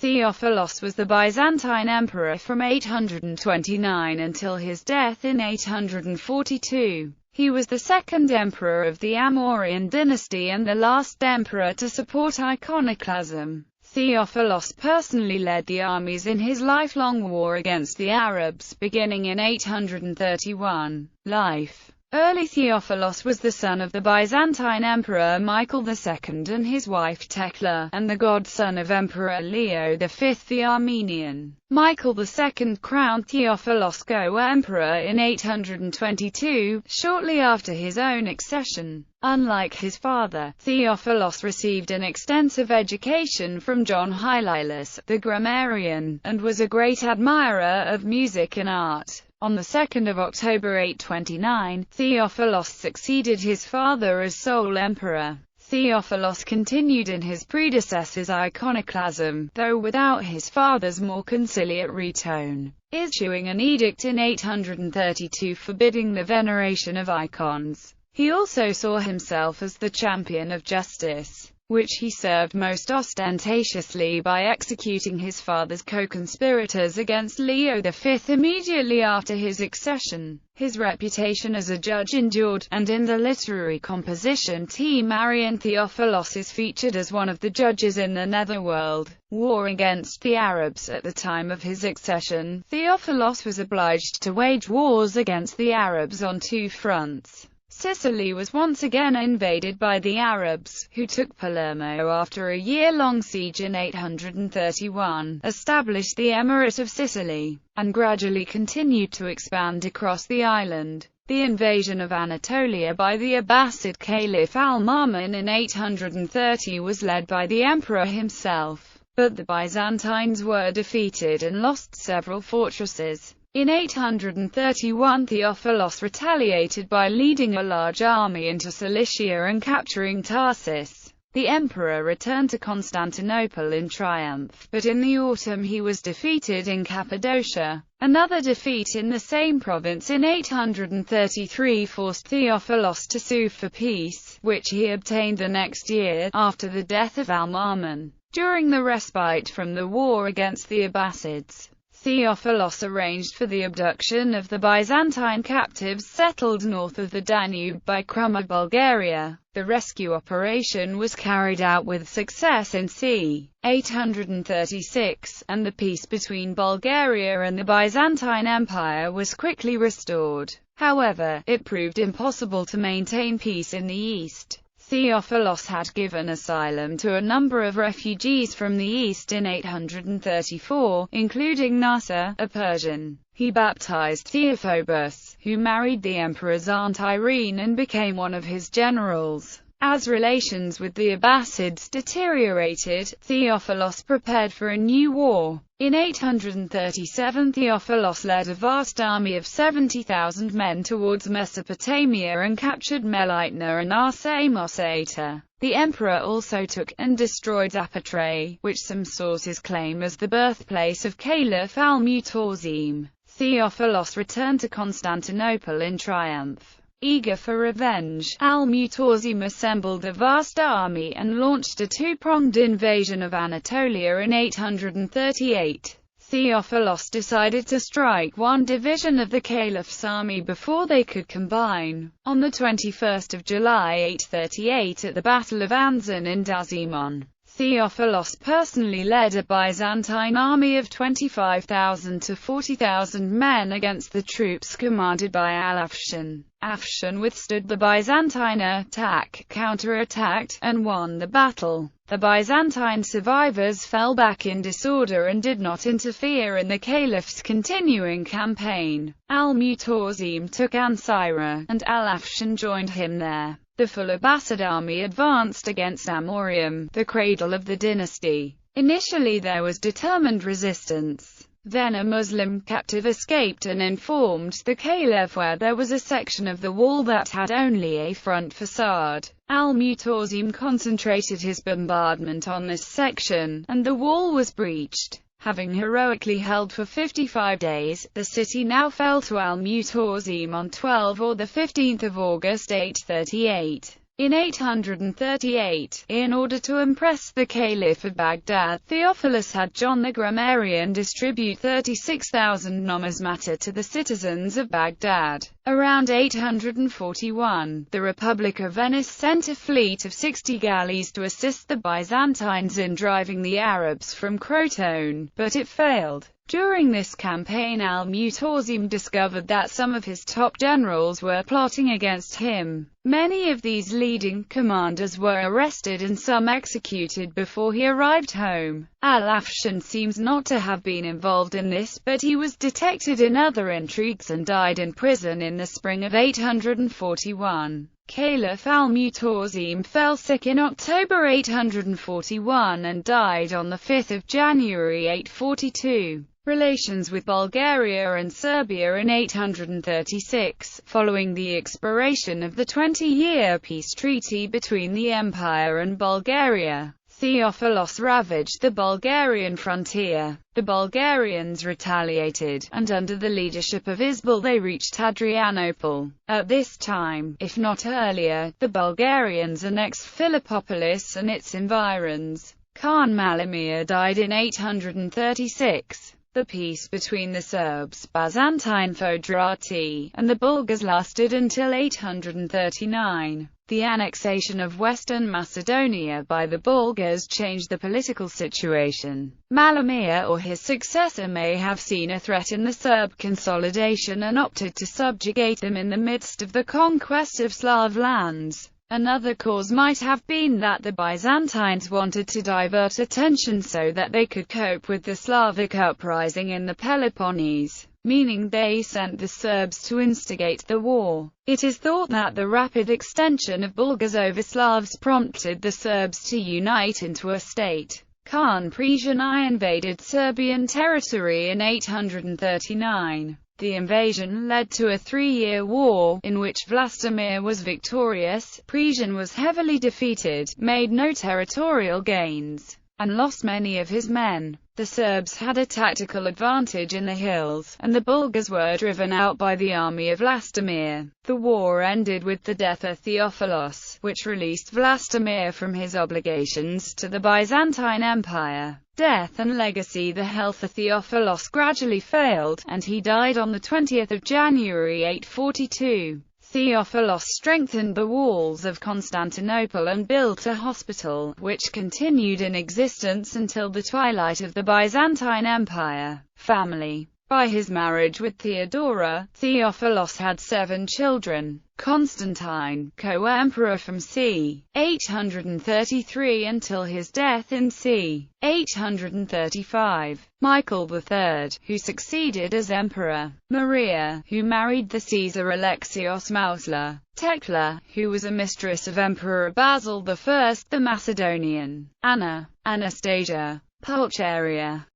Theophilos was the Byzantine emperor from 829 until his death in 842. He was the second emperor of the Amorian dynasty and the last emperor to support iconoclasm. Theophilos personally led the armies in his lifelong war against the Arabs, beginning in 831. Life. Early Theophilos was the son of the Byzantine Emperor Michael II and his wife Thecla, and the godson of Emperor Leo V the Armenian. Michael II crowned Theophilos co-emperor in 822, shortly after his own accession. Unlike his father, Theophilos received an extensive education from John Hylilas, the grammarian, and was a great admirer of music and art. On the 2nd of October 829, Theophilos succeeded his father as sole emperor. Theophilos continued in his predecessor's iconoclasm, though without his father's more conciliatory tone, issuing an edict in 832 forbidding the veneration of icons. He also saw himself as the champion of justice, which he served most ostentatiously by executing his father's co-conspirators against Leo V immediately after his accession. His reputation as a judge endured, and in the literary composition Marian Theophilos is featured as one of the judges in the Netherworld war against the Arabs. At the time of his accession, Theophilos was obliged to wage wars against the Arabs on two fronts. Sicily was once again invaded by the Arabs, who took Palermo after a year-long siege in 831, established the Emirate of Sicily, and gradually continued to expand across the island. The invasion of Anatolia by the Abbasid Caliph al-Ma'mun in 830 was led by the emperor himself, but the Byzantines were defeated and lost several fortresses. In 831 Theophilos retaliated by leading a large army into Cilicia and capturing Tarsus. The emperor returned to Constantinople in triumph, but in the autumn he was defeated in Cappadocia. Another defeat in the same province in 833 forced Theophilos to sue for peace, which he obtained the next year, after the death of al-Ma'mun. During the respite from the war against the Abbasids, Theophilos arranged for the abduction of the Byzantine captives settled north of the Danube by Kruma, Bulgaria. The rescue operation was carried out with success in c. 836, and the peace between Bulgaria and the Byzantine Empire was quickly restored. However, it proved impossible to maintain peace in the east. Theophilos had given asylum to a number of refugees from the east in 834, including Nasser, a Persian. He baptized Theophobus, who married the emperor's aunt Irene and became one of his generals. As relations with the Abbasids deteriorated, Theophilos prepared for a new war. In 837 Theophilos led a vast army of 70,000 men towards Mesopotamia and captured Melitna and Arsamosata. The emperor also took and destroyed Zapotre, which some sources claim as the birthplace of Caliph al-Mutasim. Theophilos returned to Constantinople in triumph. Eager for revenge, al-Mutasim assembled a vast army and launched a two-pronged invasion of Anatolia in 838. Theophilos decided to strike one division of the caliph's army before they could combine. On the 21st of July 838 at the Battle of Anzan in Dazimon, Theophilos personally led a Byzantine army of 25,000 to 40,000 men against the troops commanded by Al-Afshan. Afshan withstood the Byzantine attack, counterattacked, and won the battle. The Byzantine survivors fell back in disorder and did not interfere in the caliph's continuing campaign. Al-Mutasim took Ancyra, and Al-Afshan joined him there. The full Abbasid army advanced against Amorium, the cradle of the dynasty. Initially there was determined resistance. Then a Muslim captive escaped and informed the caliph where there was a section of the wall that had only a front facade. Al-Mutasim concentrated his bombardment on this section, and the wall was breached. Having heroically held for 55 days, the city now fell to Al-Mutasim on 12 or 15 August 838. In 838, in order to impress the Caliph of Baghdad, Theophilos had John the Grammarian distribute 36,000 numismata to the citizens of Baghdad. Around 841, the Republic of Venice sent a fleet of 60 galleys to assist the Byzantines in driving the Arabs from Crotone, but it failed. During this campaign, al-Mutawsim discovered that some of his top generals were plotting against him. Many of these leading commanders were arrested and some executed before he arrived home. Al-Afshan seems not to have been involved in this, but he was detected in other intrigues and died in prison in the spring of 841. Caliph al-Mutawsim fell sick in October 841 and died on 5 January 842. Relations with Bulgaria and Serbia in 836, following the expiration of the 20-year peace treaty between the Empire and Bulgaria. Theophilos ravaged the Bulgarian frontier. The Bulgarians retaliated, and under the leadership of Isbal they reached Adrianople. At this time, if not earlier, the Bulgarians annexed Philippopolis and its environs. Khan Malamir died in 836. The peace between the Serbs, Byzantine Foederati, and the Bulgars lasted until 839. The annexation of Western Macedonia by the Bulgars changed the political situation. Malamir or his successor may have seen a threat in the Serb consolidation and opted to subjugate them in the midst of the conquest of Slav lands. Another cause might have been that the Byzantines wanted to divert attention so that they could cope with the Slavic uprising in the Peloponnese, meaning they sent the Serbs to instigate the war. It is thought that the rapid extension of Bulgars over Slavs prompted the Serbs to unite into a state. Khan Presian I invaded Serbian territory in 839. The invasion led to a 3-year war, in which Vlastimir was victorious. Presian was heavily defeated, made no territorial gains, and lost many of his men. The Serbs had a tactical advantage in the hills, and the Bulgars were driven out by the army of Vlastimir. The war ended with the death of Theophilos, which released Vlastimir from his obligations to the Byzantine Empire. Death and legacy. The health of Theophilos gradually failed, and he died on 20 January 842. Theophilos strengthened the walls of Constantinople and built a hospital, which continued in existence until the twilight of the Byzantine Empire. Family. By his marriage with Theodora, Theophilos had 7 children. Constantine, co-emperor from c. 833 until his death in c. 835. Michael III, who succeeded as emperor. Maria, who married the Caesar Alexios Mausla. Tekla, who was a mistress of Emperor Basil I the Macedonian. Anna, Anastasia, Pulcheria,